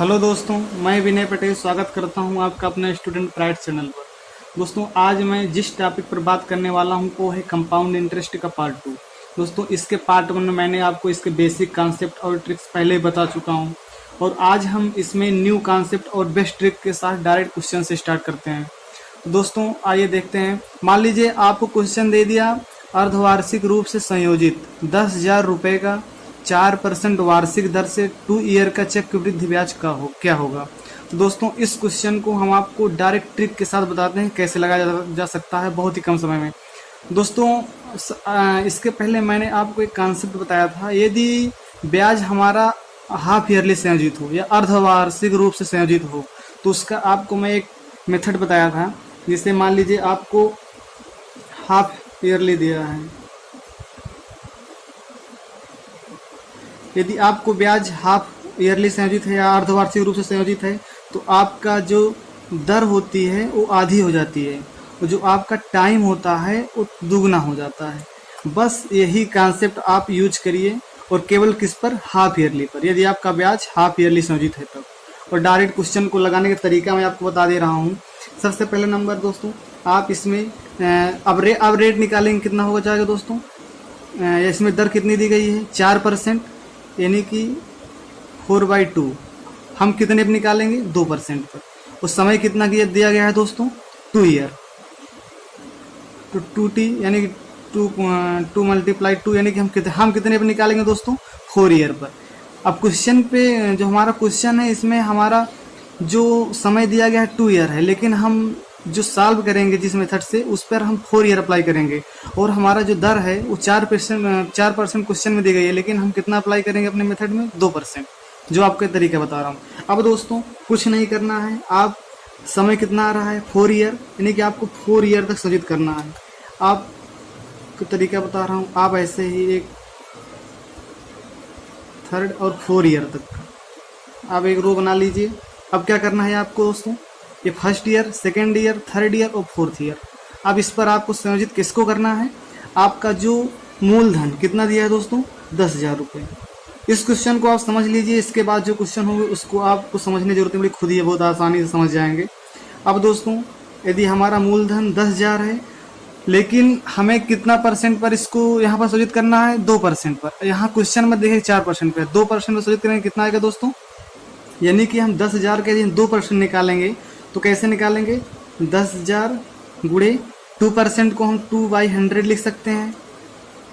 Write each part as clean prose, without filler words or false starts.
Hello दोस्तों, मैं विनय पटेल स्वागत करता हूं आपका अपने स्टूडेंट प्राइड चैनल पर। दोस्तों, आज मैं जिस टॉपिक पर बात करने वाला हूं वो है कंपाउंड इंटरेस्ट का पार्ट 2। दोस्तों, इसके पार्ट 1 में मैंने आपको इसके बेसिक कॉन्सेप्ट और ट्रिक्स पहले ही बता चुका हूं और आज हम इसमें न्यू कॉन्सेप्ट और बेस्ट ट्रिक के साथ डायरेक्ट क्वेश्चन से स्टार्ट करते हैं। तो दोस्तों, आइए देखते हैं। मान लीजिए आपको क्वेश्चन दे दिया, अर्धवार्षिक रूप से संयोजित 10,000 रुपये का 4% वार्षिक दर से 2 ईयर का चक्रवृद्धि वृद्धि ब्याज का क्या होगा। तो दोस्तों, इस क्वेश्चन को हम आपको डायरेक्ट ट्रिक के साथ बताते हैं कैसे लगाया जा सकता है बहुत ही कम समय में। दोस्तों, इसके पहले मैंने आपको एक कॉन्सेप्ट बताया था, यदि ब्याज हमारा हाफ ईयरली संयोजित हो या अर्धवार्षिक रूप से संयोजित हो तो उसका आपको मैं एक मेथड बताया था। जिससे मान लीजिए आपको हाफ ईयरली दिया है, यदि आपको ब्याज हाफ ईयरली संयोजित है या अर्धवार्षिक रूप से संयोजित है तो आपका जो दर होती है वो आधी हो जाती है और जो आपका टाइम होता है वो दुगना हो जाता है। बस यही कॉन्सेप्ट आप यूज करिए और केवल किस पर, हाफ ईयरली पर, यदि आपका ब्याज हाफ ईयरली संयोजित है तब। और डायरेक्ट क्वेश्चन को लगाने का तरीका मैं आपको बता दे रहा हूँ। सबसे पहले नंबर दोस्तों, आप इसमें अब रेट निकालेंगे, कितना होगा जाएगा दोस्तों। इसमें दर कितनी दी गई है, 4%, यानी कि 4/2। हम कितने पर निकालेंगे, 2% पर। और समय कितना दिया गया है दोस्तों, 2 ईयर। तो 2t यानी कि 2 मल्टीप्लाई 2 यानी कि हम कितने पर निकालेंगे दोस्तों, 4 ईयर पर। अब क्वेश्चन पे जो हमारा क्वेश्चन है, इसमें हमारा जो समय दिया गया है 2 ईयर है, लेकिन हम जो सॉल्व करेंगे जिस मेथड से, उस पर हम 4 ईयर अप्लाई करेंगे। और हमारा जो दर है वो 4% क्वेश्चन में दी गई है, लेकिन हम कितना अप्लाई करेंगे अपने मेथड में, 2%, जो आपके तरीका बता रहा हूँ। अब दोस्तों, कुछ नहीं करना है, आप समय कितना आ रहा है, 4 ईयर, यानी कि आपको 4 ईयर तक संयोजित करना है। आपको तरीका बता रहा हूँ, आप ऐसे ही एक 3rd और 4 ईयर तक आप एक रो बना लीजिए। अब क्या करना है आपको दोस्तों, ये 1st year, 2nd year, 3rd year और 4th ईयर। अब इस पर आपको संयोजित किसको करना है, आपका जो मूलधन कितना दिया है दोस्तों, 10,000 रुपये। इस क्वेश्चन को आप समझ लीजिए, इसके बाद जो क्वेश्चन होंगे उसको आपको समझने की जरूरत नहीं पड़ी, खुद ही बहुत आसानी से समझ जाएंगे। अब दोस्तों, यदि हमारा मूलधन 10,000 है, लेकिन हमें कितना परसेंट पर इसको यहाँ पर संयोजित करना है, 2% पर। यहाँ क्वेश्चन में देखिए 4% पर, 2% पर संयोजित करेंगे, कितना आएगा दोस्तों, यानी कि हम 10,000 के 2% निकालेंगे। तो कैसे निकालेंगे, 10,000 गुणे 2% को हम 2/100 लिख सकते हैं।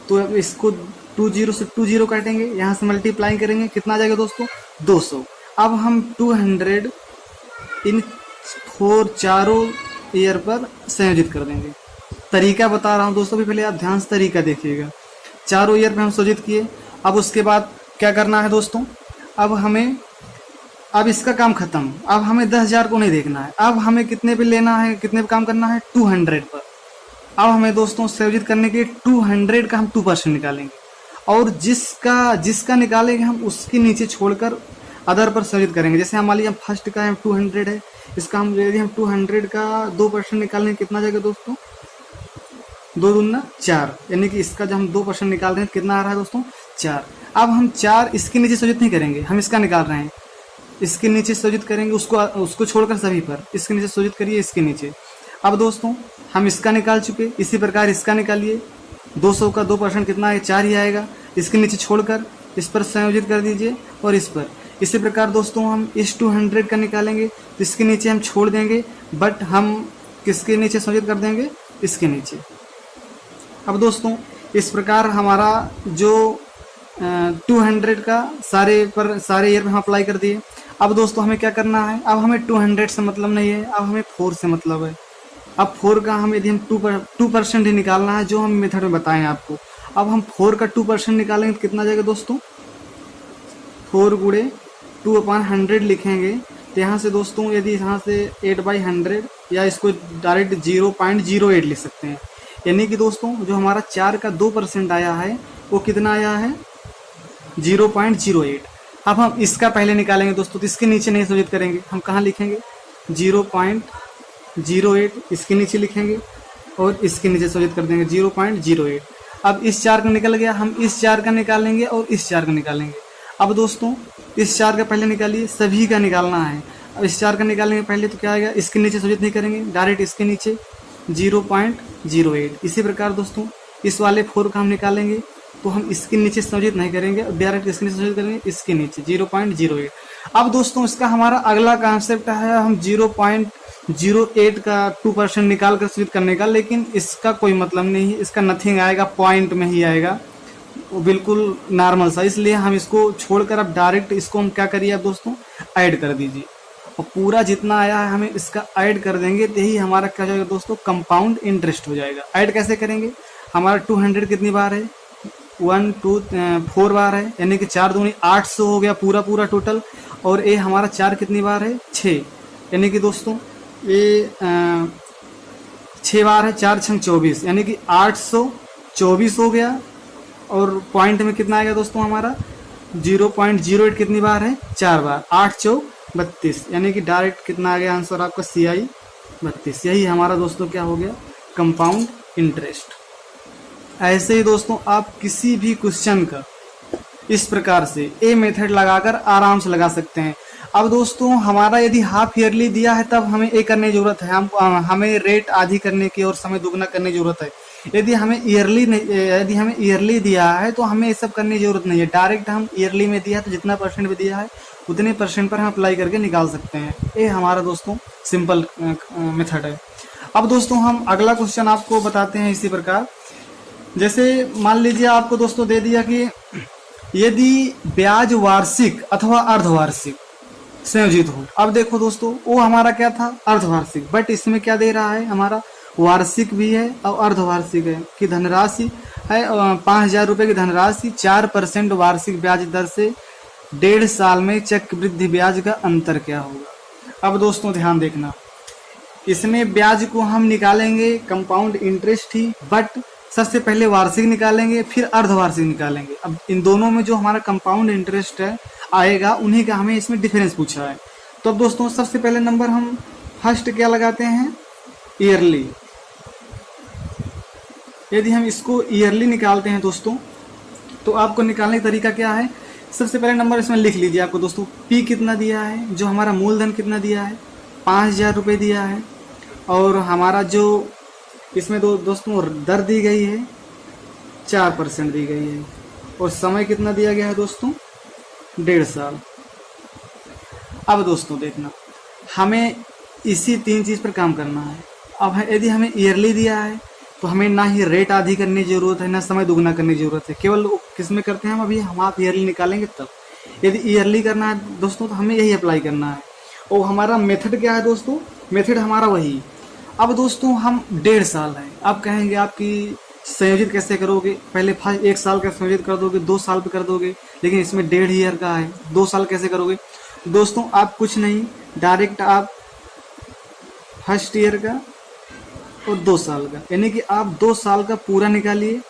तो इसको 20 से 20 काटेंगे, यहाँ से मल्टीप्लाई करेंगे, कितना आ जाएगा दोस्तों, 200। अब हम 200 इन 4 चारों ईयर पर संयोजित कर देंगे। तरीका बता रहा हूँ दोस्तों, भी पहले आप ध्यान से तरीका देखिएगा। चारों ईयर पर हम संयोजित किए। अब उसके बाद क्या करना है दोस्तों, अब इसका काम खत्म। अब हमें 10,000 को नहीं देखना है, अब हमें कितने पे लेना है, कितने पे काम करना है, 200 पर। अब हमें दोस्तों संयोजित करने के 200 का हम 2% निकालेंगे और जिसका निकालेंगे हम उसके नीचे छोड़कर अदर पर संयोजित करेंगे। जैसे हम मान लीजिए फर्स्ट का 200 है, इसका हम यदि हम 200 का 2% निकालेंगे, कितना जाएगा दोस्तों, 2 दूना 4, यानी कि इसका जब हम 2% निकाल रहे हैं कितना आ रहा है दोस्तों, 4। अब हम 4 इसके नीचे संयोजित नहीं करेंगे, हम इसका निकाल रहे हैं, इसके नीचे संयोजित करेंगे, उसको छोड़कर सभी पर इसके नीचे संयोजित करिए, इसके नीचे। अब दोस्तों, हम इसका निकाल चुके, इसी प्रकार इसका निकालिए। 200 का 2% कितना है, 4 ही आएगा। इसके नीचे छोड़कर इस पर संयोजित कर दीजिए और इस पर। इसी प्रकार दोस्तों, हम इस 200 का निकालेंगे तो इसके नीचे हम छोड़ देंगे, बट हम किसके नीचे संयोजित कर देंगे, इसके नीचे। अब दोस्तों, इस प्रकार हमारा जो 200 का सारे ईयर में हम अप्लाई कर दिए। अब दोस्तों, हमें क्या करना है, अब हमें 200 से मतलब नहीं है, अब हमें 4 से मतलब है। अब 4 का हम यदि हम 2% ही निकालना है, जो हम मेथड में बताएं आपको। अब हम 4 का 2% निकालेंगे तो कितना जाएगा दोस्तों, 4 गुणे 2/100 लिखेंगे। तो यहाँ से दोस्तों, यदि यहाँ से 8/100 या इसको डायरेक्ट 0.08 लिख सकते हैं। यानी कि दोस्तों, जो हमारा 4 का 2% आया है वो कितना आया है, 0.08। अब हम इसका पहले निकालेंगे दोस्तों, तो इसके नीचे नहीं संयोजित करेंगे, हम कहाँ लिखेंगे, 0.08 इसके नीचे लिखेंगे और इसके नीचे संयोजित कर देंगे 0.08। अब इस 4 का निकल गया, हम इस 4 का निकालेंगे और इस 4 का निकालेंगे। अब दोस्तों, इस 4 का पहले निकालिए, सभी का निकालना है। अब इस 4 का निकालेंगे पहले तो क्या आएगा, इसके नीचे सब्जेक्ट नहीं करेंगे, डायरेक्ट इसके नीचे 0.08। इसी प्रकार दोस्तों इस वाले 4 का हम निकालेंगे तो हम इसके नीचे संयोजित नहीं करेंगे, डायरेक्ट इसके नीचे संयोजित करेंगे, इसके नीचे 0.08। अब दोस्तों इसका हमारा अगला कॉन्सेप्ट है हम 0.08 का 2% निकाल कर संयोजित करने का, लेकिन इसका कोई मतलब नहीं है, इसका नथिंग आएगा, पॉइंट में ही आएगा, वो बिल्कुल नॉर्मल सा। इसलिए हम इसको छोड़कर अब डायरेक्ट इसको हम क्या करिए अब दोस्तों, ऐड कर दीजिए, और पूरा जितना आया है हमें इसका ऐड कर देंगे, तो यही हमारा क्या हो जाएगा दोस्तों, कंपाउंड इंटरेस्ट हो जाएगा। ऐड कैसे करेंगे, हमारा 200 कितनी बार है, 1 2 4 बार है, यानी कि 4 दूनी 800 हो गया पूरा टोटल। और ये हमारा 4 कितनी बार है, 6, यानी कि दोस्तों ये 6 बार है, 4 6 24, यानी कि 824 हो गया। और पॉइंट में कितना आएगा दोस्तों हमारा 0.08 कितनी बार है, 4 बार, 8 4 32, यानी कि डायरेक्ट कितना आ गया आंसर आपका CI 32। यही हमारा दोस्तों क्या हो गया, कंपाउंड इंटरेस्ट। ऐसे ही दोस्तों आप किसी भी क्वेश्चन का इस प्रकार से ए मेथड लगाकर आराम से लगा सकते हैं। अब दोस्तों हमारा यदि हाफ ईयरली दिया है तब हमें ए करने की जरूरत है, हमें रेट आधी करने की और समय दुगना करने की जरूरत है। यदि हमें ईयरली दिया है तो हमें ये सब करने की जरूरत नहीं है, डायरेक्ट हम ईयरली में दिया है तो जितना परसेंट भी दिया है उतने परसेंट पर हम अप्लाई करके निकाल सकते हैं। ये हमारा दोस्तों सिंपल मेथड है। अब दोस्तों हम अगला क्वेश्चन आपको बताते हैं इसी प्रकार। जैसे मान लीजिए आपको दोस्तों दे दिया कि यदि ब्याज वार्षिक अथवा अर्धवार्षिक संयोजित हो। अब देखो दोस्तों वो हमारा क्या था, अर्धवार्षिक, बट इसमें क्या दे रहा है, हमारा वार्षिक भी है और अर्धवार्षिक है कि धनराशि है 5000 रुपये की धनराशि 4% वार्षिक ब्याज दर से 1.5 साल में चक्रवृद्धि ब्याज का अंतर क्या होगा। अब दोस्तों ध्यान देखना, इसमें ब्याज को हम निकालेंगे कंपाउंड इंटरेस्ट ही, बट सबसे पहले वार्षिक निकालेंगे फिर अर्धवार्षिक निकालेंगे। अब इन दोनों में जो हमारा कंपाउंड इंटरेस्ट है आएगा, उन्हीं का हमें इसमें डिफरेंस पूछा है। तो अब दोस्तों सबसे पहले नंबर हम फर्स्ट क्या लगाते हैं, ईयरली। यदि हम इसको ईयरली निकालते हैं दोस्तों तो आपको निकालने का तरीका क्या है, सबसे पहले नंबर इसमें लिख लीजिए आपको दोस्तों, पी कितना दिया है, जो हमारा मूलधन कितना दिया है 5000 रुपये दिया है, और हमारा जो इसमें दोस्तों दर दी गई है 4% दी गई है, और समय कितना दिया गया है दोस्तों 1.5 साल। अब दोस्तों देखना, हमें इसी 3 चीज़ पर काम करना है। अब यदि हमें ईयरली दिया है तो हमें ना ही रेट आधी करने की जरूरत है ना समय दुगना करने की जरूरत है, केवल किस में करते हैं हम, अभी हम आप ईयरली निकालेंगे तब। यदि ईयरली करना है दोस्तों तो हमें यही अप्लाई करना है। और हमारा मेथड क्या है दोस्तों, मेथड हमारा वही। अब दोस्तों हम 1.5 साल है, आप कहेंगे आपकी संयोजित कैसे करोगे, पहले 1 साल का संयोजित कर दोगे, 2 साल पे कर दोगे, लेकिन इसमें 1.5 ईयर का है, 2 साल कैसे करोगे दोस्तों। आप कुछ नहीं, डायरेक्ट आप फर्स्ट ईयर का और 2 साल का, यानी कि आप 2 साल का पूरा निकालिए।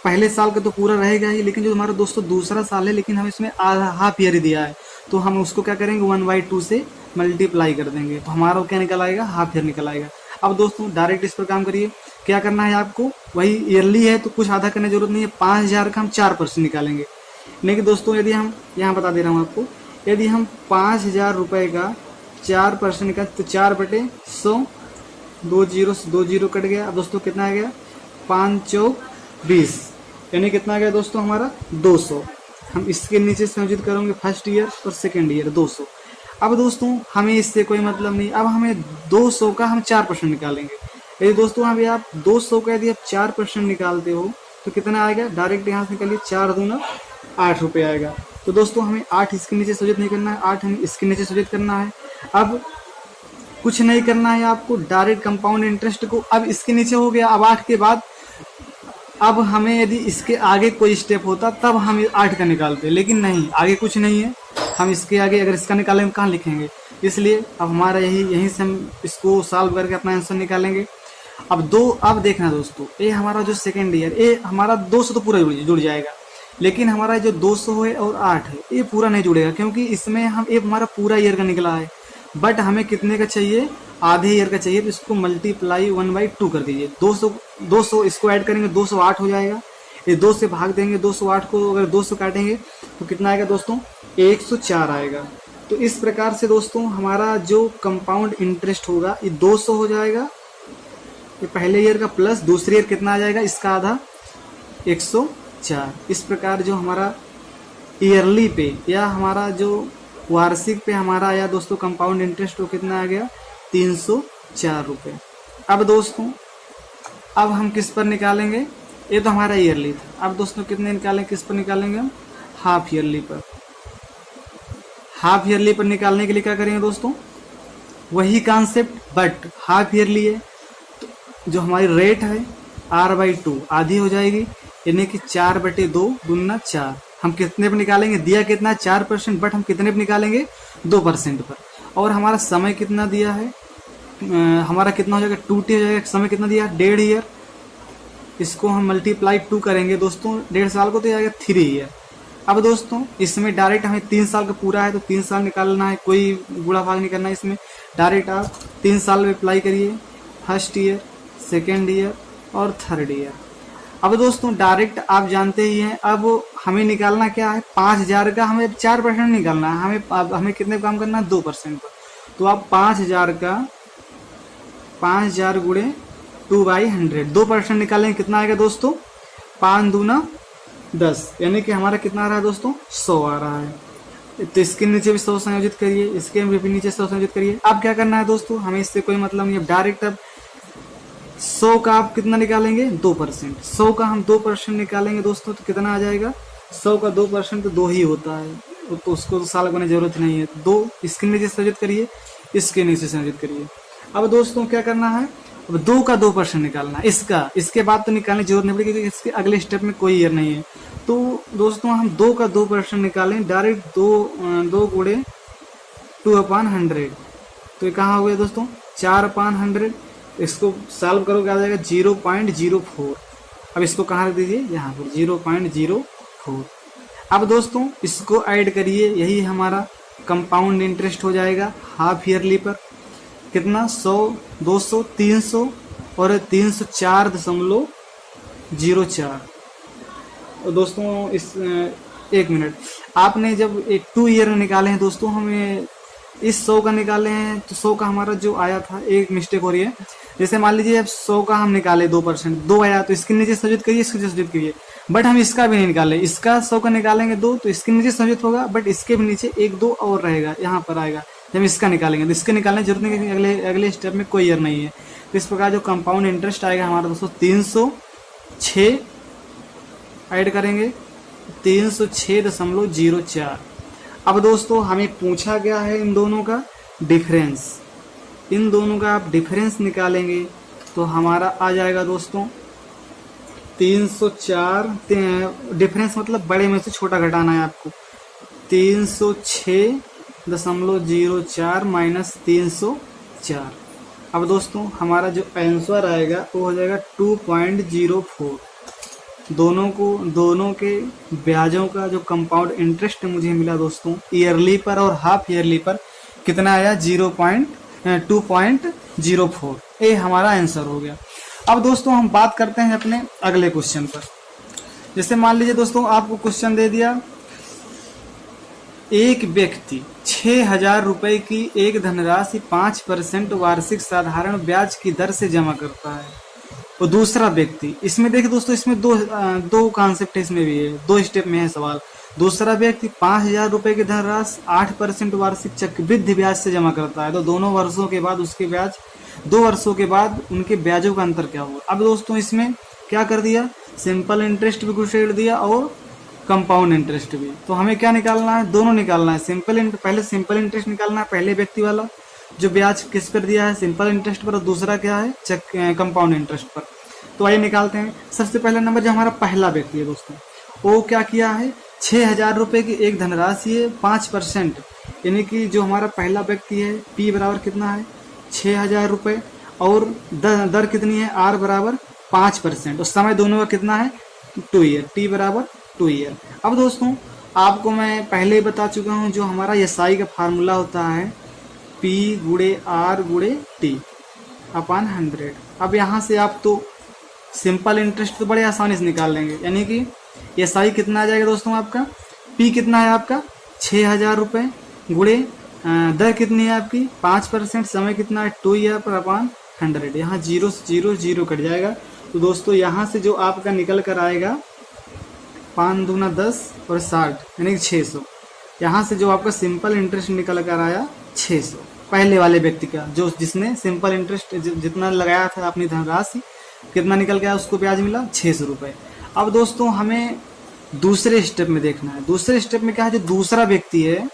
पहले साल का तो पूरा रहेगा ही, लेकिन जो हमारा दोस्तों दूसरा साल है, लेकिन हम इसमें हाफ ईयर ही दिया है, तो हम उसको क्या करेंगे 1/2 से मल्टीप्लाई कर देंगे, तो हमारा क्या निकल आएगा, हाफ ईयर निकल आएगा। अब दोस्तों डायरेक्ट इस पर काम करिए, क्या करना है आपको, वही ईयरली है तो कुछ आधा करने की जरूरत नहीं है, 5000 का हम 4% निकालेंगे। लेकिन दोस्तों यदि हम यहाँ बता दे रहा हूँ आपको, यदि हम 5000 रुपये का 4% निकाल तो 4/100, 2 जीरो कट गया। अब दोस्तों कितना आ गया 5 चौक 20, यानी कितना आ गया दोस्तों हमारा 200। हम इसके नीचे संयोजित करेंगे फर्स्ट ईयर और सेकेंड ईयर 200। अब दोस्तों हमें इससे कोई मतलब नहीं, अब हमें 200 का हम 4% निकालेंगे। यदि दोस्तों अभी आप 200 का यदि आप 4% निकालते हो तो कितना आएगा, डायरेक्ट यहाँ से निकालिए 4 दूना 8 रुपये आएगा। तो दोस्तों हमें 8 इसके नीचे संयोजित नहीं करना है, 8 हमें इसके नीचे संयोजित करना है। अब कुछ नहीं करना है आपको, डायरेक्ट कंपाउंड इंटरेस्ट को, अब इसके नीचे हो गया। अब 8 के बाद अब हमें यदि इसके आगे कोई स्टेप होता तब हम 8 का निकालते, लेकिन नहीं, आगे कुछ नहीं है। हम इसके आगे अगर इसका निकालेंगे कहाँ लिखेंगे, इसलिए अब हमारा यहीं से हम इसको सॉल्व करके अपना आंसर निकालेंगे। अब देखना दोस्तों, ये हमारा जो सेकेंड ईयर, ये हमारा 200 तो पूरा जुड़ जाएगा, लेकिन हमारा जो 200 है और 8 है ये पूरा नहीं जुड़ेगा, क्योंकि इसमें हम एक हमारा पूरा ईयर का निकला है, बट हमें कितने का चाहिए, आधे ईयर का चाहिए। तो इसको मल्टीप्लाई 1/2 कर दीजिए, 200 इसको ऐड करेंगे 208 हो जाएगा। ये 2 से भाग देंगे 208 को, अगर 200 काटेंगे तो कितना आएगा दोस्तों 104 आएगा। तो इस प्रकार से दोस्तों हमारा जो कंपाउंड इंटरेस्ट होगा ये 200 हो जाएगा, ये पहले ईयर का, प्लस दूसरे ईयर कितना आ जाएगा इसका आधा 104। इस प्रकार जो हमारा ईयरली पे या हमारा जो वार्षिक पे हमारा आया दोस्तों कंपाउंड इंटरेस्ट, वो कितना आ गया 304 रुपये। अब दोस्तों अब हम किस पर निकालेंगे, ये तो हमारा ईयरली था। अब दोस्तों कितने निकालें, किस पर निकालेंगे हम, हाफ ईयरली पर। हाफ ईयरली पर निकालने के लिए क्या करेंगे दोस्तों, वही कॉन्सेप्ट बट हाफ ईयरली है, तो जो हमारी रेट है R/2 आधी हो जाएगी, यानी कि 4/2 गुना 4। हम कितने पर निकालेंगे, दिया कितना 4%, बट हम कितने पर निकालेंगे 2% पर। और हमारा समय कितना दिया है, हमारा कितना हो जाएगा 2t हो जाएगा। समय कितना दिया 1.5 ईयर, इसको हम मल्टीप्लाई 2 करेंगे दोस्तों, 1.5 साल को तो आएगा 3 ईयर। अब दोस्तों इसमें डायरेक्ट हमें 3 साल का पूरा है तो 3 साल निकालना है, कोई बुढ़ा भाग नहीं करना है इसमें। डायरेक्ट आप 3 साल में अप्लाई करिए, फर्स्ट ईयर, सेकेंड ईयर और थर्ड ईयर। अब दोस्तों डायरेक्ट आप जानते ही हैं, अब हमें निकालना क्या है 5000 का, हमें 4% निकालना है, हमें कितने काम करना है 2% पर। तो आप 5000 का 5000 गुणे 2/100 2% निकालेंगे, कितना आएगा दोस्तों 5 दूना 10, यानी कि हमारा कितना आ रहा है दोस्तों 100 आ रहा है। तो इसके नीचे भी 100 संयोजित करिए, इसके भी नीचे 100 संयोजित करिए। अब क्या करना है दोस्तों, हमें इससे कोई मतलब नहीं है, डायरेक्ट अब 100 का आप कितना निकालेंगे 2%। 100 का हम 2% निकालेंगे दोस्तों तो कितना आ जाएगा, 100 का 2% तो 2 ही होता है, तो उसको तो साल करने जरूरत नहीं है। 2 इसके नीचे संयोजित करिए, इसके नीचे संयोजित करिए। अब दोस्तों क्या करना है, अब 2 का 2% निकालना है, इसके बाद तो निकालने की जरूरत नहीं पड़ेगी क्योंकि इसके अगले स्टेप में कोई ईयर नहीं है। तो दोस्तों हम 2 का 2% निकालें, डायरेक्ट 2 गुणे 2/100, तो ये कहाँ हो गया दोस्तों 4/100। इसको सॉल्व करोगे आ जाएगा 0.04। अब इसको कहाँ रख दीजिए, यहाँ पर 0.04। अब दोस्तों इसको ऐड करिए, यही हमारा कंपाउंड इंटरेस्ट हो जाएगा हाफ ईयरली पर। कितना 100, 200, 300 और 304.04। और दोस्तों इस 1 मिनट, आपने जब एक 2 ईयर निकाले हैं दोस्तों, हमें इस 100 का निकाले हैं तो 100 का हमारा जो आया था, एक मिस्टेक हो रही है। जैसे मान लीजिए अब 100 का हम निकाले 2%, 2 आया तो इसके नीचे संयोजित करिए, इसके नीचे संयोजित करिए। बट हम इसका भी नहीं निकाले, इसका 100 का निकालेंगे 2 तो इसके नीचे संयोजित होगा, बट इसके भी नीचे 1-2 और रहेगा, यहाँ पर आएगा। जब इसका निकालेंगे तो इसके निकालने की जरूरत नहीं क्योंकि अगले स्टेप में कोई ईयर नहीं है। तो इस प्रकार जो कंपाउंड इंटरेस्ट आएगा हमारा दोस्तों 306 ऐड करेंगे 306.04। अब दोस्तों हमें पूछा गया है इन दोनों का डिफरेंस, इन दोनों का आप डिफरेंस निकालेंगे तो हमारा आ जाएगा दोस्तों 304। डिफरेंस मतलब बड़े में से छोटा घटाना है आपको, 306.04 माइनस 304। अब दोस्तों हमारा जो आंसर आएगा वो हो जाएगा 2.04। दोनों के ब्याजों का जो कंपाउंड इंटरेस्ट मुझे मिला दोस्तों ईयरली पर और हाफ ईयरली पर कितना आया 2.04। ये हमारा आंसर हो गया। अब दोस्तों हम बात करते हैं अपने अगले क्वेश्चन पर। जैसे मान लीजिए दोस्तों आपको क्वेश्चन दे दिया, एक व्यक्ति 6000 रुपए की एक धनराशि 5% वार्षिक साधारण ब्याज की दर से जमा करता है, और दूसरा व्यक्ति, इसमें देखिए दोस्तों इसमें दो कॉन्सेप्ट इसमें भी है, 2 स्टेप में है सवाल। दूसरा व्यक्ति 5000 रुपए की धनराशि 8% वार्षिक चक्रवृद्धि ब्याज से जमा करता है, तो दोनों वर्षों के बाद उसके ब्याज, 2 वर्षों के बाद उनके ब्याजों का अंतर क्या होगा। अब दोस्तों इसमें क्या कर दिया, सिंपल इंटरेस्ट भी घुसेड़ दिया और कंपाउंड इंटरेस्ट भी। तो हमें क्या निकालना है, दोनों निकालना है। पहले सिंपल इंटरेस्ट निकालना है, पहले व्यक्ति वाला जो ब्याज किस पर दिया है सिंपल इंटरेस्ट पर, और दूसरा क्या है कंपाउंड इंटरेस्ट पर। तो आइए निकालते हैं। सबसे पहला नंबर जो हमारा पहला व्यक्ति है दोस्तों, वो क्या किया है, 6000 रुपए की एक धनराशि है 5%, यानी कि जो हमारा पहला व्यक्ति है P बराबर कितना है 6000 रुपए, और दर कितनी है R बराबर 5%, और समय दोनों का कितना है 2 ईयर, T बराबर 2 ईयर। अब दोस्तों आपको मैं पहले ही बता चुका हूँ जो हमारा SI का फार्मूला होता है P गुणे R गुणे T अपॉन 100। अब यहाँ से आप तो सिंपल इंटरेस्ट तो बड़े आसानी से निकाल लेंगे, यानी कि SI कितना आ जाएगा दोस्तों आपका, P कितना है आपका 6,000 रुपये गुणे दर कितनी है आपकी 5%, समय कितना है 2 ईयर पर अपॉन 100। यहाँ 0 से 0 0 कट जाएगा। तो दोस्तों यहाँ से जो आपका निकल कर आएगा 5 दूना 10 और 60 यानी कि 600। यहाँ से जो आपका सिंपल इंटरेस्ट निकल कर आया 600, पहले वाले व्यक्ति का, जो जिसने सिंपल इंटरेस्ट जितना लगाया था अपनी धनराशि, कितना निकल गया उसको ब्याज मिला 600 रुपये। अब दोस्तों हमें दूसरे स्टेप में देखना है। दूसरे स्टेप में क्या है, जो दूसरा व्यक्ति है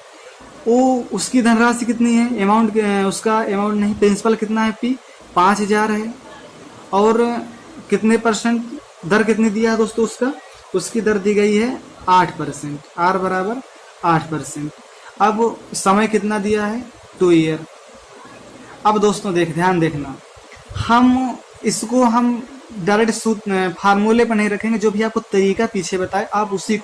वो उसकी धनराशि कितनी है, अमाउंट उसका अमाउंट नहीं, प्रिंसिपल कितना है पी 5000 है, और कितने परसेंट दर कितनी दिया है दोस्तों उसकी दर दी गई है 8%, आर बराबर 8%। अब समय कितना दिया है 2 ईयर। अब दोस्तों ध्यान देखना, हम इसको हम डायरेक्ट फार्मूले पर नहीं रखेंगे, जो भी आपको तरीका पीछे बताए आप उसी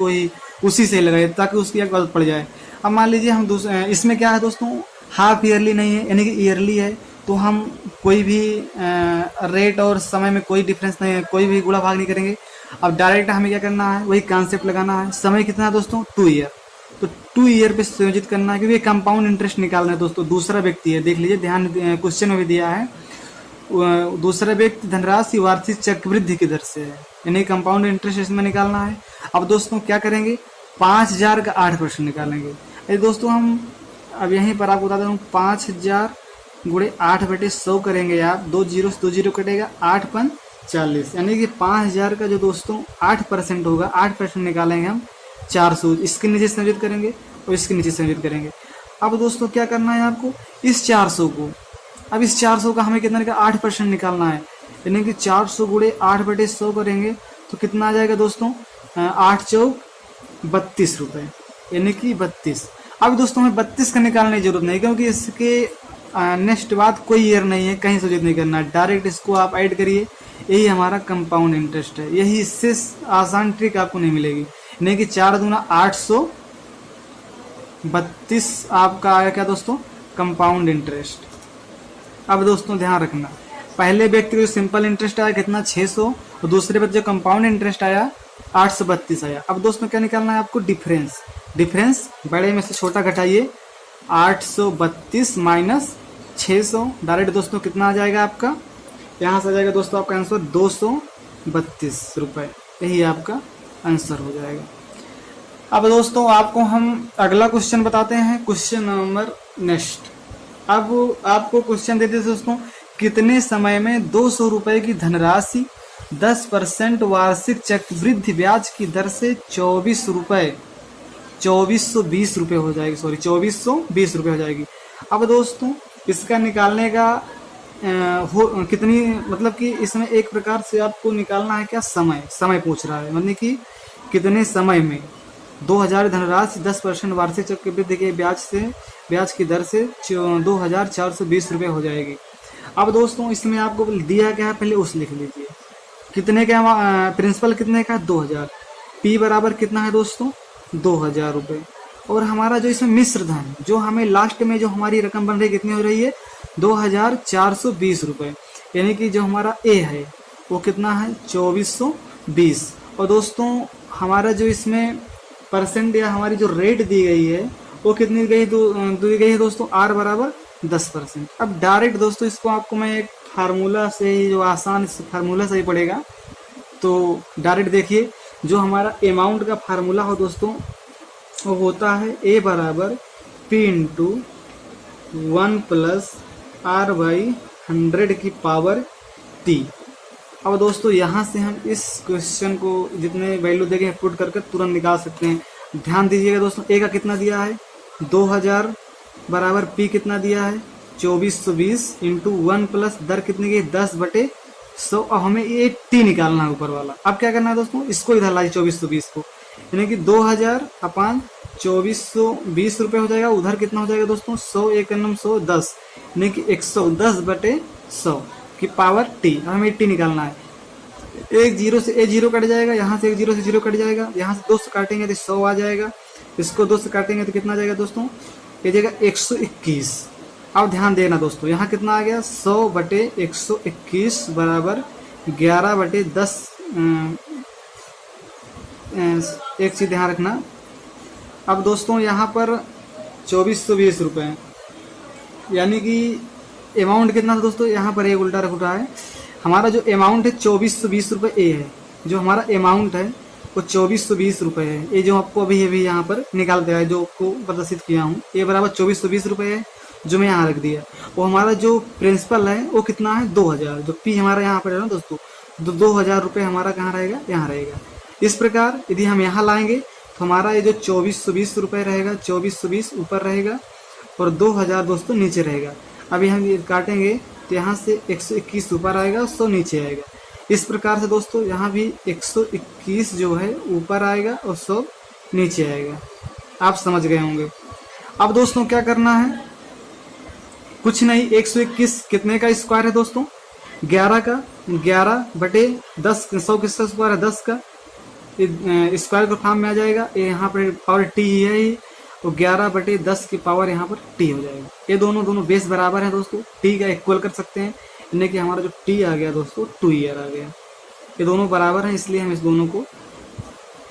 से लगाए ताकि उसकी एक गलत पड़ जाए। अब मान लीजिए हम इसमें क्या है दोस्तों, हाफ ईयरली नहीं है यानी कि ईयरली है, तो हम कोई भी रेट और समय में कोई डिफरेंस नहीं है, कोई भी गुणा भाग नहीं करेंगे। अब डायरेक्ट हमें क्या करना है, वही कॉन्सेप्ट लगाना है। समय कितना है दोस्तों 2 ईयर, तो 2 ईयर पे संयोजित करना है, क्योंकि कंपाउंड इंटरेस्ट निकालना है दोस्तों। दूसरा व्यक्ति है, देख लीजिए ध्यान, क्वेश्चन में भी दिया है, दूसरा व्यक्ति धनराशि वार्षिक चक्रवृद्धि की दर से है, यानी कंपाउंड इंटरेस्ट इसमें निकालना है। अब दोस्तों क्या करेंगे, 5000 का 8% निकालेंगे। ये दोस्तों हम अब यहीं पर आपको बता दूँ, 5000 गुणे 8/100 करेंगे आप, 2 जीरो से 2 जीरो कटेगा, 8 पन 40, यानी कि 5000 का जो दोस्तों 8% होगा, 8% निकालेंगे हम 400, इसके नीचे संयोजित करेंगे और इसके नीचे संयोजित करेंगे। अब दोस्तों क्या करना है आपको, इस 400 को, अब इस 400 का हमें कितना निकालना, 8% निकालना है, यानी कि 400 गुणे 8/100 करेंगे तो कितना आ जाएगा दोस्तों, 8 चौक 32 रुपये, यानी कि 32। अब दोस्तों हमें 32 का निकालने की जरूरत नहीं, क्योंकि इसके नेक्स्ट बाद कोई ईयर नहीं है, कहीं संयोजित नहीं करना, डायरेक्ट इसको आप ऐड करिए। यही हमारा कंपाउंड इंटरेस्ट है, यही इससे आसान ट्रिक आपको नहीं मिलेगी। यानी कि 4 दूना 832 आपका आया क्या दोस्तों, कंपाउंड इंटरेस्ट। अब दोस्तों ध्यान रखना, पहले व्यक्ति को सिंपल इंटरेस्ट आया कितना 600, और दूसरे व्यक्ति जो कंपाउंड इंटरेस्ट आया 832 आया। अब दोस्तों क्या निकालना है आपको, डिफरेंस बड़े में से छोटा घटाइए, 832 माइनस 600, डायरेक्ट दोस्तों कितना आ जाएगा आपका, यहाँ से आ जाएगा दोस्तों आपका आंसर 232 रुपये, यही आपका आंसर हो जाएगा। अब दोस्तों आपको हम अगला क्वेश्चन बताते हैं, क्वेश्चन नंबर नेक्स्ट। अब आपको क्वेश्चन देते हैं दोस्तों, कितने समय में 200 रुपये की धनराशि 10% वार्षिक चक्रवृद्धि ब्याज की दर से 2420 रुपये हो जाएगी, 2420 रुपये हो जाएगी। अब दोस्तों इसका निकालने का कितनी, मतलब कि इसमें एक प्रकार से आपको निकालना है क्या, समय पूछ रहा है, मतलब कि कितने समय में 2000 धनराशि 10% वार्षिक चक्रवृद्धि के ब्याज की दर से 2420 रुपये हो जाएगी। अब दोस्तों इसमें आपको दिया क्या है, पहले उस लिख लीजिए, कितने का प्रिंसिपल कितने का 2000, पी बराबर कितना है दोस्तों 2000 रुपये, और हमारा जो इसमें मिश्र धन, जो हमें लास्ट में जो हमारी रकम बन रही है कितनी हो रही है 2420 रुपये, यानी कि जो हमारा ए है वो कितना है 2420। और दोस्तों हमारा जो इसमें परसेंट या हमारी जो रेट दी गई है वो कितनी दी गई है दोस्तों, आर बराबर 10%। अब डायरेक्ट दोस्तों इसको आपको मैं एक फार्मूला से ही, जो आसान फार्मूला से ही पड़ेगा, तो डायरेक्ट देखिए, जो हमारा अमाउंट का फार्मूला हो दोस्तों वो होता है ए बराबर P into 1 plus R by 100 की पावर टी। अब दोस्तों यहाँ से हम इस क्वेश्चन को जितने वैल्यू देंगे पुट करके तुरंत निकाल सकते हैं। ध्यान दीजिएगा दोस्तों, ए का कितना दिया है 2000 बराबर पी कितना दिया है 2420 इंटू 1 प्लस दर कितनी की 10/100। अब हमें ये टी निकालना है ऊपर वाला। अब क्या करना है दोस्तों, इसको इधर लाइए 2420 को, यानी कि 2000 अपान 2420 रुपये हो जाएगा। उधर कितना हो जाएगा दोस्तों 100 1 110, यानी कि 110/100 की पावर टी। हमें टी निकालना है। एक जीरो से ए जीरो कट जाएगा, यहाँ से एक जीरो से जीरो कट जाएगा, यहाँ से 2 से काटेंगे तो 100 आ जाएगा, इसको 2 से काटेंगे तो कितना आ जाएगा दोस्तों, ये जाएगा 121। अब ध्यान देना दोस्तों, यहाँ कितना आ गया 100/121 बराबर 11/10। एक चीज ध्यान रखना, अब दोस्तों यहाँ पर 2420 रुपये, यानी कि अमाउंट कितना था दोस्तों, यहाँ पर एक उल्टा रख रहा है। हमारा जो अमाउंट है 2420 रुपये ए है, जो हमारा अमाउंट है वो 2420 रुपये है। ये जो आपको अभी अभी यहाँ पर निकाल दिया है, जो आपको प्रदर्शित किया हूँ, ये बराबर 2420 रुपये है जो मैं यहाँ रख दिया। वो हमारा जो प्रिंसिपल है वो कितना है 2000, जो पी हमारा यहाँ पर है ना दोस्तों, 2000 रुपये हमारा कहाँ रहेगा, यहाँ रहेगा। इस प्रकार यदि हम यहाँ लाएंगे तो हमारा ये जो 2420 रुपये रहेगा, 2420 ऊपर रहेगा और 2000 दोस्तों नीचे रहेगा। अभी हम ये काटेंगे तो यहाँ से 121 ऊपर आएगा और 100 नीचे आएगा। इस प्रकार से दोस्तों यहाँ भी 121 जो है ऊपर आएगा और 100 नीचे आएगा। आप समझ गए होंगे। अब दोस्तों क्या करना है, कुछ नहीं, 121 कितने का स्क्वायर है दोस्तों, 11 का, 11 बटे 10, 100 किसका स्क्वायर है 10 का, स्क्वायर के फॉर्म में आ जाएगा। ये यहाँ पर पावर टी ही है ही, तो 11 बटे 10 की पावर यहाँ पर टी हो जाएगा। ये दोनों बेस बराबर है दोस्तों, टी का इक्वल कर सकते हैं, यानी कि हमारा जो टी आ गया दोस्तों 2 ईयर आ गया। ये दोनों बराबर हैं, इसलिए हम इस दोनों को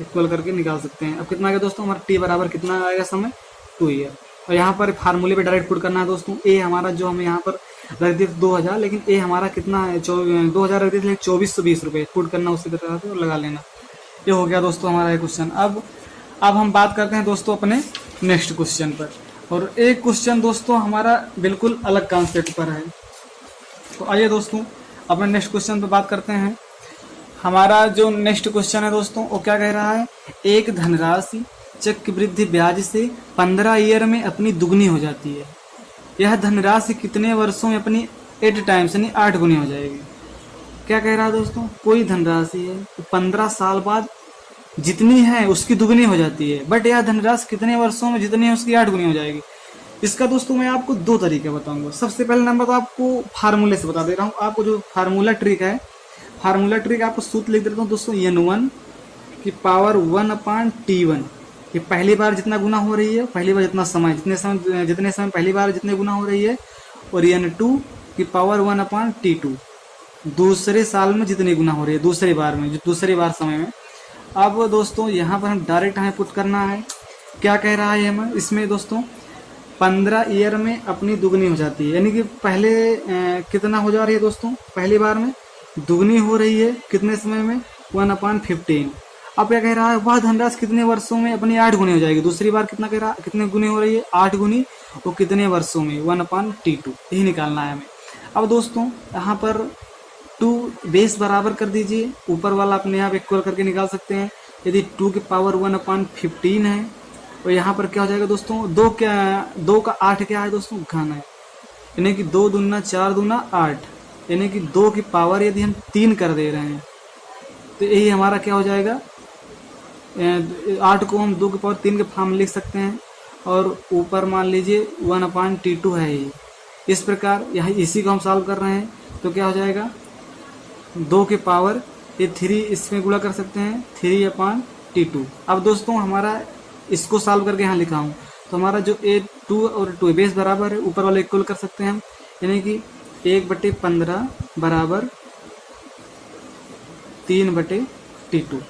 इक्वल करके निकाल सकते हैं। अब कितना आ गया दोस्तों, हमारा टी बराबर कितना आएगा समय, 2 ईयर। और यहाँ पर फार्मूले पे डायरेक्ट पुट करना है दोस्तों। ए हमारा जो हमें यहाँ पर रख दिया 2000, लेकिन ए हमारा कितना है 2000 रख दिया, लेकिन 2420 रुपये पुट करना, उसी तरह से और लगा लेना। ये हो गया दोस्तों हमारा ये क्वेश्चन। अब हम बात करते हैं दोस्तों अपने नेक्स्ट क्वेश्चन पर। और एक क्वेश्चन दोस्तों हमारा बिल्कुल अलग कॉन्सेप्ट पर है। तो आइए दोस्तों अपने नेक्स्ट क्वेश्चन पर बात करते हैं। हमारा जो नेक्स्ट क्वेश्चन है दोस्तों वो क्या कह रहा है, एक धनराशि चक्रवृद्धि ब्याज से 15 ईयर में अपनी दुगनी हो जाती है। यह धनराशि कितने वर्षों में अपनी 8 टाइम्स यानी 8 गुनी हो जाएगी। क्या कह रहा है दोस्तों, कोई धनराशि है तो 15 साल बाद जितनी है उसकी दुगनी हो जाती है, बट यह धनराशि कितने वर्षों में जितनी है उसकी 8 गुनी हो जाएगी। इसका दोस्तों मैं आपको 2 तरीके बताऊंगा। सबसे पहले नंबर तो आपको फार्मूले से बता दे रहा हूँ। आपको जो फार्मूला ट्रिक है, फार्मूला ट्रिक आपको सूत्र लिख देता हूँ दोस्तों, n1 की पावर 1/t1। ये पहली बार जितना गुना हो रही है, पहली बार जितना समय, जितने समय पहली बार जितने गुना हो रही है, और n2 की पावर 1/t2 दूसरे साल में जितनी गुना हो रही है, दूसरी बार में, जो दूसरी बार समय में। अब दोस्तों यहाँ पर हम डायरेक्ट हमें पुट करना है। क्या कह रहा है हमें इसमें दोस्तों, 15 ईयर में अपनी दुगनी हो जाती है, यानी कि पहले कितना हो जा रही है दोस्तों, पहली बार में दुगनी हो रही है कितने समय में, 1/15। अब क्या कह रहा है, वह धनराशि कितने वर्षों में अपनी 8 गुनी हो जाएगी। दूसरी बार कितना कह रहा है, कितने गुनी हो रही है, 8 गुनी, वो कितने वर्षों में, 1/t2, यही निकालना है हमें। अब दोस्तों यहाँ पर 2 बेस बराबर कर दीजिए, ऊपर वाला अपने आप इक्वल करके निकाल सकते हैं। यदि 2 की पावर 1/15 है और यहाँ पर क्या हो जाएगा दोस्तों, 2 का 8 क्या है दोस्तों, घन है, यानी कि 2 दूना 4 दूना 8, यानी कि 2 की पावर यदि हम 3 कर दे रहे हैं तो यही हमारा क्या हो जाएगा, 8 को हम 2 की पावर 3 के फॉर्म में लिख सकते हैं, और ऊपर मान लीजिए 1/t2 है ये। इस प्रकार यहाँ इसी को हम सॉल्व कर रहे हैं तो क्या हो जाएगा, 2 के पावर ये 3 इसमें गुणा कर सकते हैं, 3/t2। अब दोस्तों हमारा इसको सॉल्व करके यहाँ लिखा हूँ तो हमारा जो 2 और 2 बेस बराबर है, ऊपर वाले इक्वल कर सकते हैं हम, यानी कि 1/15 बराबर 3/t2।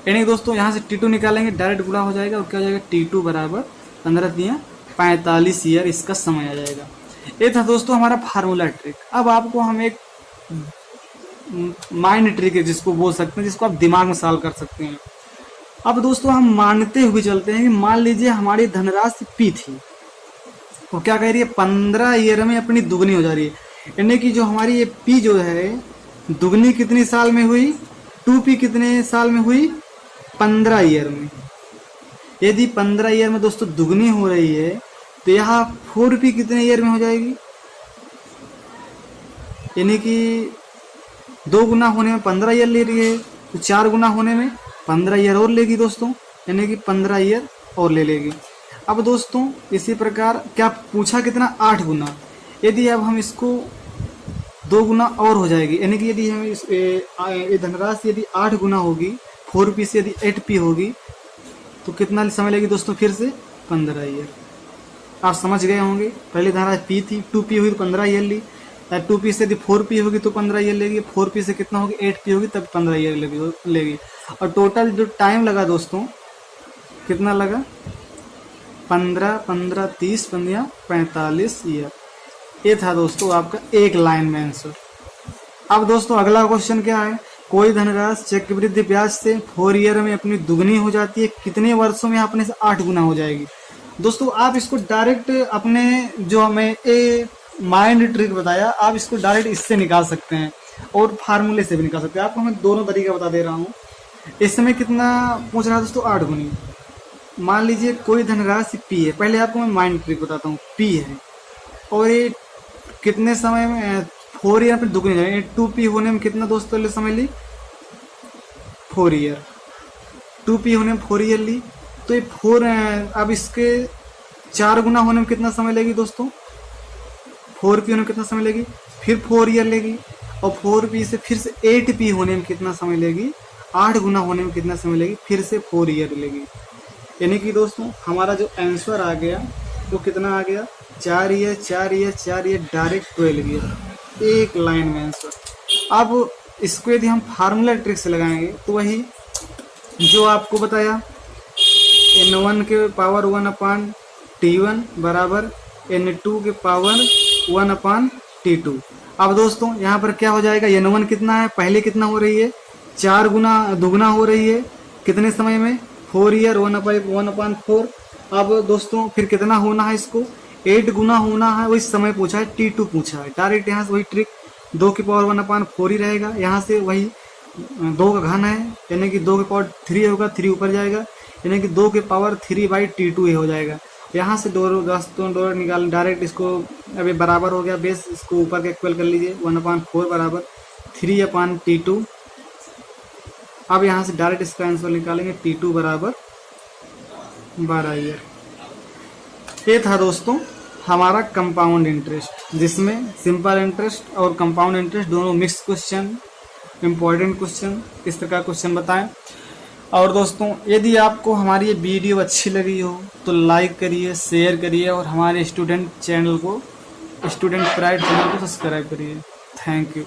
यानी दोस्तों यहाँ से t2 निकालेंगे, डायरेक्ट गुणा हो जाएगा और क्या हो जाएगा, t2 बराबर 15 × 45 ईयर इसका समय आ जाएगा। ये था दोस्तों हमारा फार्मूला ट्रिक। अब आपको हम एक माइंड ट्रिक है जिसको बोल सकते हैं, जिसको आप दिमाग में सॉल्व कर सकते हैं। अब दोस्तों हम मानते हुए चलते हैं कि मान लीजिए हमारी धनराशि पी थी, वो क्या कह रही है, 15 ईयर में अपनी दुगनी हो जा रही है, यानी कि जो हमारी ये पी जो है दुगनी कितनी साल में हुई, 2p कितने साल में हुई, 15 ईयर में। यदि 15 ईयर में दोस्तों दुगनी हो रही है तो यहाँ 4p कितने ईयर में हो जाएगी, यानी कि 2 गुना होने में 15 ईयर ले रही है, तो 4 गुना होने में 15 ईयर और लेगी दोस्तों, यानी कि 15 ईयर और ले लेगी। अब दोस्तों इसी प्रकार क्या पूछा कितना, 8 गुना। यदि अब हम इसको 2 गुना और हो जाएगी, यानी कि यदि हम ये धनराशि यदि 8 गुना होगी, 4p से यदि 8p होगी तो कितना समय लेगी दोस्तों, फिर से 15 ईयर। आप समझ गए होंगे, पहले धनराशि p थी, 2p हुई तो 15 ईयर ली, 2p से यदि 4p होगी तो 15 ईयर लेगी, 4p से कितना होगी, 8p होगी तब 15 ईयर लेगी। और टोटल जो टाइम लगा दोस्तों कितना लगा, 15 15 30 15 45 ईयर। ये था दोस्तों आपका एक लाइन में आंसर। अब दोस्तों अगला क्वेश्चन क्या है, कोई धनराशि चक्रवृद्धि ब्याज से 4 ईयर में अपनी दुगनी हो जाती है, कितने वर्षों में अपने से 8 गुना हो जाएगी। दोस्तों आप इसको डायरेक्ट अपने जो हमें ए माइंड ट्रिक बताया, आप इसको डायरेक्ट इससे निकाल सकते हैं और फार्मूले से भी निकाल सकते हैं। आपको मैं दोनों तरीका बता दे रहा हूँ। इस समय कितना पूछ रहा है दोस्तों, 8 गुनी। मान लीजिए कोई धनराशि पी है, पहले आपको मैं माइंड ट्रिक बताता हूँ। पी है और ये कितने समय में 4 ईयर पे दुगनी जाएगी, 2p होने में कितना दोस्तों ले समय ली, 4 ईयर। 2p होने में 4 ईयर ली, तो ये 4 अब इसके 4 गुना होने में कितना समय लेगी दोस्तों, 4p होने में कितना समय लेगी, फिर 4 ईयर लेगी, और 4p से फिर से 8p होने में कितना समय लेगी, 8 गुना होने में कितना समय लेगी, फिर से 4 ईयर लेगी। यानी कि दोस्तों हमारा जो आंसर आ गया वो कितना आ गया, 4 year 4 year 4 year, direct 12 year, एक लाइन में आंसर। अब इसको यदि हम फार्मूला ट्रिक से लगाएंगे तो वही जो आपको बताया, n1 के पावर 1/t1 बराबर n2 के पावर 1/t2। अब दोस्तों यहाँ पर क्या हो जाएगा, n1 कितना है, पहले कितना हो रही है, 4 गुना दुगना हो रही है, कितने समय में, 4 ईयर, 1/4। अब दोस्तों फिर कितना होना है, इसको 8 गुना होना है, वही समय पूछा है, t2 पूछा है। डायरेक्ट यहाँ से वही ट्रिक, 2 की पावर 1/4 ही रहेगा। यहाँ से वही 2 का घन है, यानी कि 2 की पावर 3 होगा, 3 ऊपर जाएगा, यानी कि 2 की पावर 3/t2 ही हो जाएगा। यहाँ से दोस्तों निकाल, डायरेक्ट इसको अभी बराबर हो गया बेस, इसको ऊपर के इक्वल कर लीजिए, 1/4 बराबर 3/t2। अब यहाँ से डायरेक्ट इसका आंसर निकालेंगे, t2 बराबर 12 ईयर। ये था दोस्तों हमारा कंपाउंड इंटरेस्ट, जिसमें सिंपल इंटरेस्ट और कंपाउंड इंटरेस्ट दोनों मिक्स क्वेश्चन, इम्पोर्टेंट क्वेश्चन, इस तरह का क्वेश्चन बताएं। और दोस्तों यदि आपको हमारी ये वीडियो अच्छी लगी हो तो लाइक करिए, शेयर करिए और हमारे स्टूडेंट प्राइड चैनल को सब्सक्राइब करिए। Thank you.